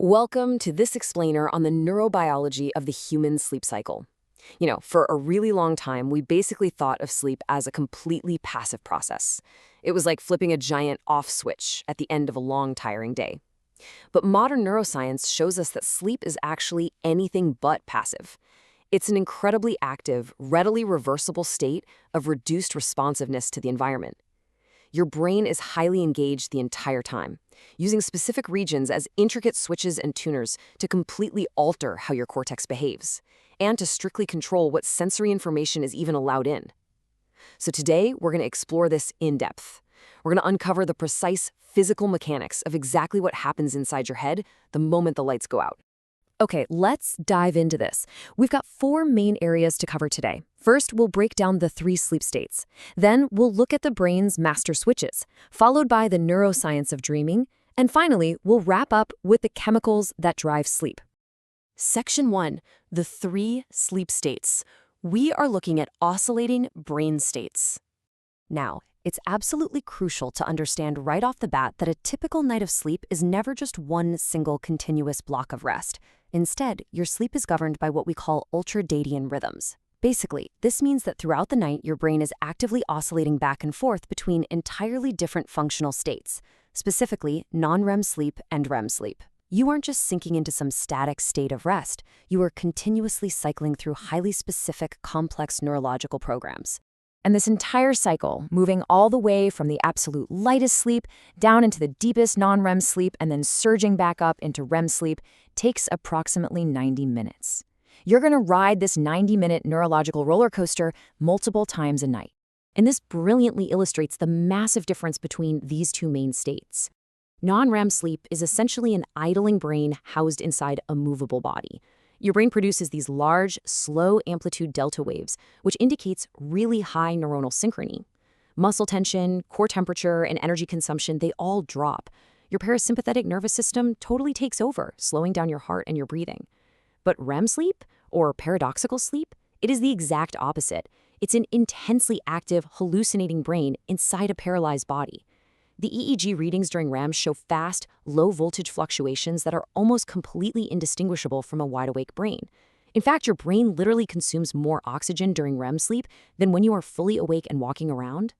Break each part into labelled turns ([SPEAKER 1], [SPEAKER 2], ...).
[SPEAKER 1] Welcome to this explainer on the neurobiology of the human sleep cycle. For a really long time, we basically thought of sleep as a completely passive process. It was like flipping a giant off switch at the end of a long, tiring day. But modern neuroscience shows us that sleep is actually anything but passive. It's an incredibly active, readily reversible state of reduced responsiveness to the environment. Your brain is highly engaged the entire time, using specific regions as intricate switches and tuners to completely alter how your cortex behaves, and to strictly control what sensory information is even allowed in. So today, we're going to explore this in depth. We're going to uncover the precise physical mechanics of exactly what happens inside your head the moment the lights go out. Okay, let's dive into this. We've got 4 main areas to cover today. First, we'll break down the 3 sleep states. Then, we'll look at the brain's master switches, followed by the neuroscience of dreaming. And finally, we'll wrap up with the chemicals that drive sleep. Section 1, the 3 sleep states. We are looking at oscillating brain states. Now, it's absolutely crucial to understand right off the bat that a typical night of sleep is never just one single continuous block of rest. Instead, your sleep is governed by what we call ultradian rhythms. Basically, this means that throughout the night, your brain is actively oscillating back and forth between entirely different functional states, specifically non-REM sleep and REM sleep. You aren't just sinking into some static state of rest. You are continuously cycling through highly specific, complex neurological programs. And this entire cycle, moving all the way from the absolute lightest sleep down into the deepest non-REM sleep and then surging back up into REM sleep, takes approximately 90 minutes. You're going to ride this 90-minute neurological roller coaster multiple times a night. And this brilliantly illustrates the massive difference between these 2 main states. Non-REM sleep is essentially an idling brain housed inside a movable body. Your brain produces these large, slow-amplitude delta waves, which indicates really high neuronal synchrony. Muscle tension, core temperature, and energy consumption, they all drop. Your parasympathetic nervous system totally takes over, slowing down your heart and your breathing. But REM sleep, or paradoxical sleep, it is the exact opposite. It's an intensely active, hallucinating brain inside a paralyzed body. The EEG readings during REM show fast, low-voltage fluctuations that are almost completely indistinguishable from a wide-awake brain. In fact, your brain literally consumes more oxygen during REM sleep than when you are fully awake and walking around.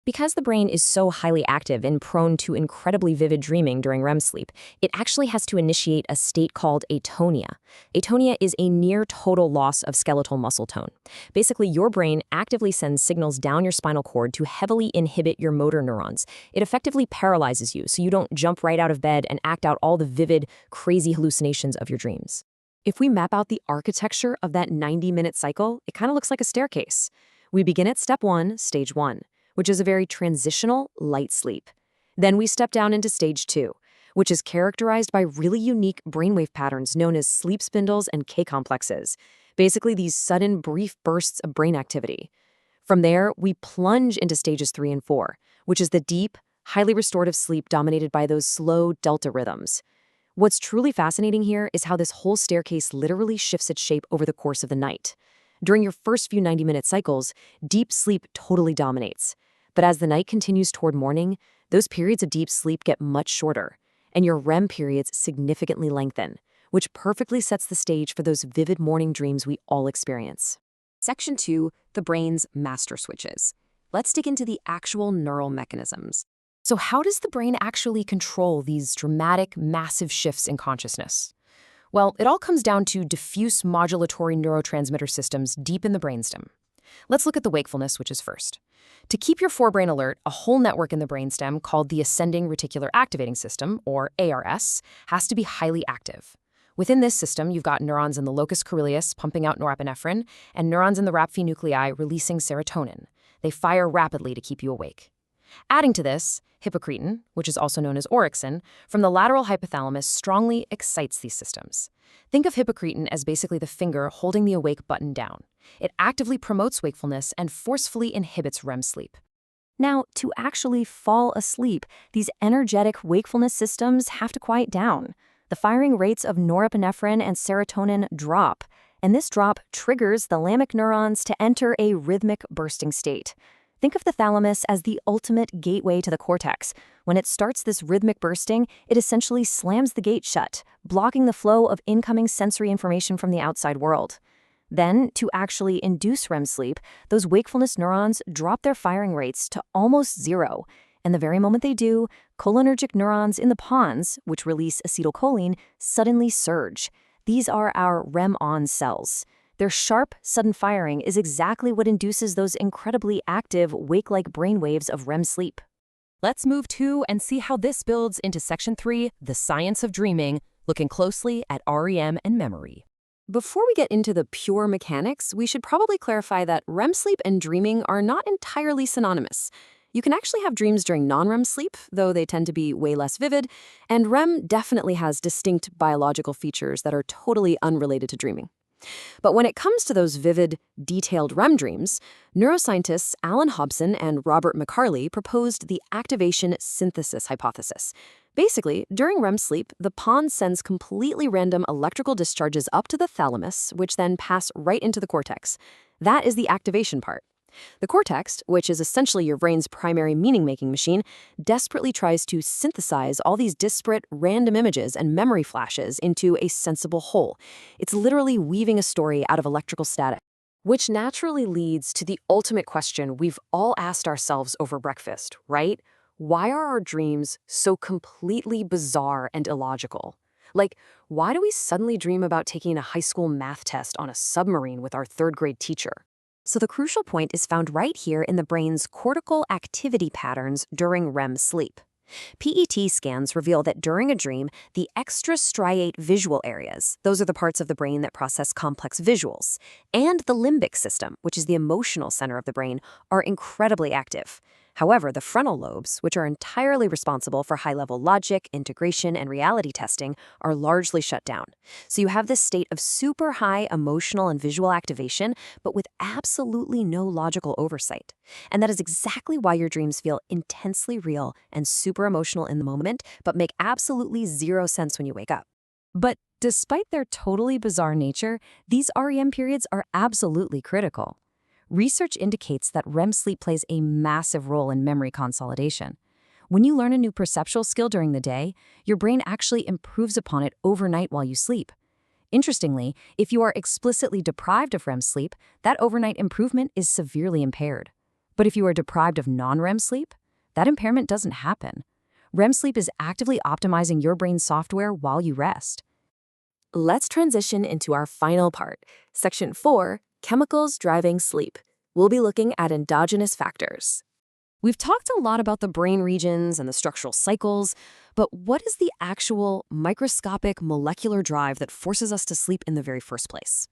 [SPEAKER 1] Because the brain is so highly active and prone to incredibly vivid dreaming during REM sleep, it actually has to initiate a state called atonia. Atonia is a near-total loss of skeletal muscle tone. Basically, your brain actively sends signals down your spinal cord to heavily inhibit your motor neurons. It effectively paralyzes you so you don't jump right out of bed and act out all the vivid, crazy hallucinations of your dreams. If we map out the architecture of that 90-minute cycle, it kind of looks like a staircase. We begin at step 1, stage 1. Which is a very transitional, light sleep. Then we step down into stage 2, which is characterized by really unique brainwave patterns known as sleep spindles and K-complexes, basically these sudden, brief bursts of brain activity. From there, we plunge into stages 3 and 4, which is the deep, highly restorative sleep dominated by those slow delta rhythms. What's truly fascinating here is how this whole staircase literally shifts its shape over the course of the night. During your first few 90-minute cycles, deep sleep totally dominates. But as the night continues toward morning, those periods of deep sleep get much shorter, and your REM periods significantly lengthen, which perfectly sets the stage for those vivid morning dreams we all experience. Section 2, the brain's master switches. Let's dig into the actual neural mechanisms. So how does the brain actually control these dramatic, massive shifts in consciousness? Well, it all comes down to diffuse modulatory neurotransmitter systems deep in the brainstem. Let's look at the wakefulness switches first. To keep your forebrain alert, a whole network in the brainstem called the ascending reticular activating system, or ARS, has to be highly active. Within this system, you've got neurons in the locus coeruleus pumping out norepinephrine and neurons in the raphe nuclei releasing serotonin. They fire rapidly to keep you awake. Adding to this, hypocretin, which is also known as orexin, from the lateral hypothalamus strongly excites these systems. Think of hypocretin as basically the finger holding the awake button down. It actively promotes wakefulness and forcefully inhibits REM sleep. Now, to actually fall asleep, these energetic wakefulness systems have to quiet down. The firing rates of norepinephrine and serotonin drop, and this drop triggers the lambic neurons to enter a rhythmic bursting state.
[SPEAKER 2] Think of the thalamus as the ultimate gateway to the cortex. When it starts this rhythmic bursting, it essentially slams the gate shut, blocking the flow of incoming sensory information from the outside world. Then, to actually induce REM sleep, those wakefulness neurons drop their firing rates to almost zero. And the very moment they do, cholinergic neurons in the pons, which release acetylcholine, suddenly surge. These are our REM-on cells. Their sharp, sudden firing is exactly what induces those incredibly active, wake-like brainwaves of REM sleep.
[SPEAKER 3] Let's move to and see how this builds into Section 3, the science of dreaming, looking closely at REM and memory.
[SPEAKER 1] Before we get into the pure mechanics, we should probably clarify that REM sleep and dreaming are not entirely synonymous. You can actually have dreams during non-REM sleep, though they tend to be way less vivid, and REM definitely has distinct biological features that are totally unrelated to dreaming. But when it comes to those vivid, detailed REM dreams, neuroscientists Alan Hobson and Robert McCarley proposed the activation synthesis hypothesis. Basically, during REM sleep, the pons sends completely random electrical discharges up to the thalamus, which then pass right into the cortex. That is the activation part. The cortex, which is essentially your brain's primary meaning-making machine, desperately tries to synthesize all these disparate, random images and memory flashes into a sensible whole. It's literally weaving a story out of electrical static. Which naturally leads to the ultimate question we've all asked ourselves over breakfast, right? Why are our dreams so completely bizarre and illogical? Like, why do we suddenly dream about taking a high school math test on a submarine with our third-grade teacher?
[SPEAKER 2] So the crucial point is found right here in the brain's cortical activity patterns during REM sleep. PET scans reveal that during a dream, the extrastriate visual areas, those are the parts of the brain that process complex visuals, and the limbic system, which is the emotional center of the brain, are incredibly active. However, the frontal lobes, which are entirely responsible for high-level logic, integration, and reality testing, are largely shut down. So you have this state of super high emotional and visual activation, but with absolutely no logical oversight. And that is exactly why your dreams feel intensely real and super emotional in the moment, but make absolutely zero sense when you wake up.
[SPEAKER 3] But despite their totally bizarre nature, these REM periods are absolutely critical. Research indicates that REM sleep plays a massive role in memory consolidation. When you learn a new perceptual skill during the day, your brain actually improves upon it overnight while you sleep. Interestingly, if you are explicitly deprived of REM sleep, that overnight improvement is severely impaired. But if you are deprived of non-REM sleep, that impairment doesn't happen. REM sleep is actively optimizing your brain's software while you rest.
[SPEAKER 1] Let's transition into our final part, Section 4, Chemicals Driving Sleep. We'll be looking at endogenous factors. We've talked a lot about the brain regions and the structural cycles, but what is the actual microscopic molecular drive that forces us to sleep in the very first place?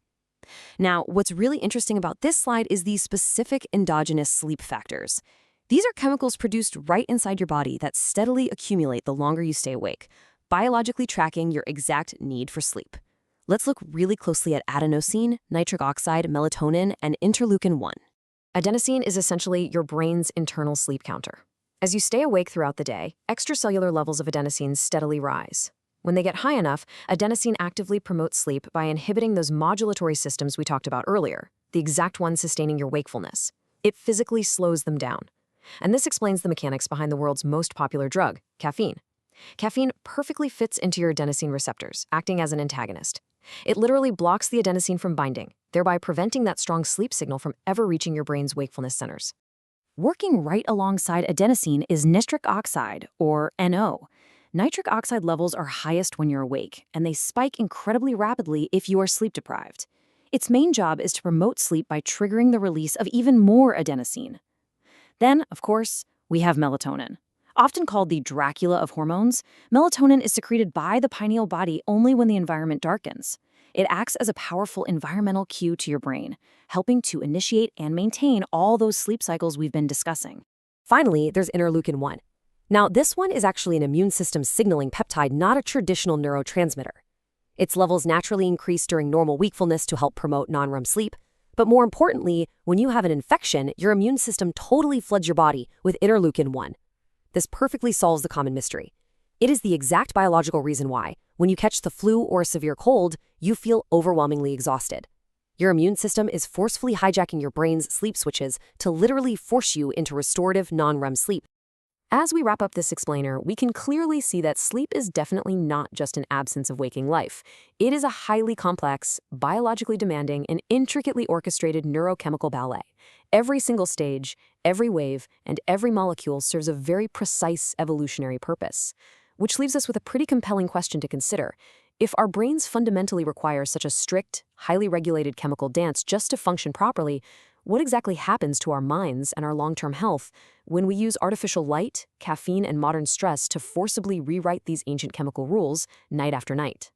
[SPEAKER 1] Now, what's really interesting about this slide is the specific endogenous sleep factors. These are chemicals produced right inside your body that steadily accumulate the longer you stay awake, biologically tracking your exact need for sleep. Let's look really closely at adenosine, nitric oxide, melatonin, and interleukin-1. Adenosine is essentially your brain's internal sleep counter. As you stay awake throughout the day, extracellular levels of adenosine steadily rise. When they get high enough, adenosine actively promotes sleep by inhibiting those modulatory systems we talked about earlier, the exact ones sustaining your wakefulness. It physically slows them down. And this explains the mechanics behind the world's most popular drug, caffeine. Caffeine perfectly fits into your adenosine receptors, acting as an antagonist. It literally blocks the adenosine from binding, thereby preventing that strong sleep signal from ever reaching your brain's wakefulness centers. Working right alongside adenosine is nitric oxide, or NO. Nitric oxide levels are highest when you're awake, and they spike incredibly rapidly if you are sleep-deprived. Its main job is to promote sleep by triggering the release of even more adenosine. Then, of course, we have melatonin. Often called the Dracula of hormones, melatonin is secreted by the pineal body only when the environment darkens. It acts as a powerful environmental cue to your brain, helping to initiate and maintain all those sleep cycles we've been discussing. Finally, there's interleukin-1. Now, this one is actually an immune system signaling peptide, not a traditional neurotransmitter. Its levels naturally increase during normal wakefulness to help promote non-REM sleep. But more importantly, when you have an infection, your immune system totally floods your body with interleukin-1. This perfectly solves the common mystery. It is the exact biological reason why, when you catch the flu or a severe cold, you feel overwhelmingly exhausted. Your immune system is forcefully hijacking your brain's sleep switches to literally force you into restorative non-REM sleep. As we wrap up this explainer, we can clearly see that sleep is definitely not just an absence of waking life. It is a highly complex, biologically demanding, and intricately orchestrated neurochemical ballet. Every single stage, every wave, and every molecule serves a very precise evolutionary purpose. Which leaves us with a pretty compelling question to consider. If our brains fundamentally require such a strict, highly regulated chemical dance just to function properly, what exactly happens to our minds and our long-term health when we use artificial light, caffeine, and modern stress to forcibly rewrite these ancient chemical rules night after night?